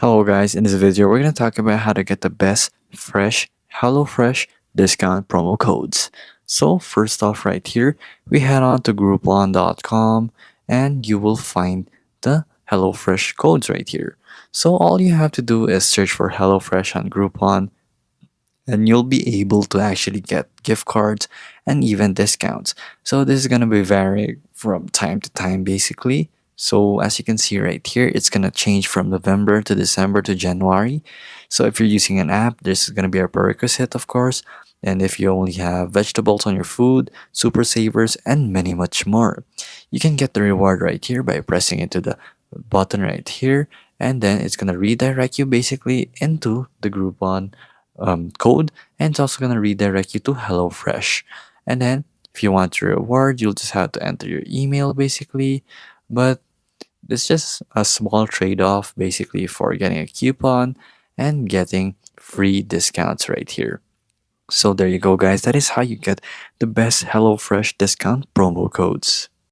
Hello guys, in this video we're going to talk about how to get the best fresh HelloFresh discount promo codes. So first off right here, we head on to groupon.com and you will find the HelloFresh codes right here. So all you have to do is search for HelloFresh on Groupon and you'll be able to actually get gift cards and even discounts. So this is going to be varying from time to time basically. So as you can see right here, it's going to change from November to December to January. So if you're using an app, this is going to be a prerequisite, of course. And if you only have vegetables on your food, super savers, and many much more, you can get the reward right here by pressing into the button right here. And then it's going to redirect you basically into the Groupon code, and it's also going to redirect you to HelloFresh. And then if you want your reward, you'll just have to enter your email basically. But it's just a small trade-off basically for getting a coupon and getting free discounts right here. So there you go guys, that is how you get the best HelloFresh discount promo codes.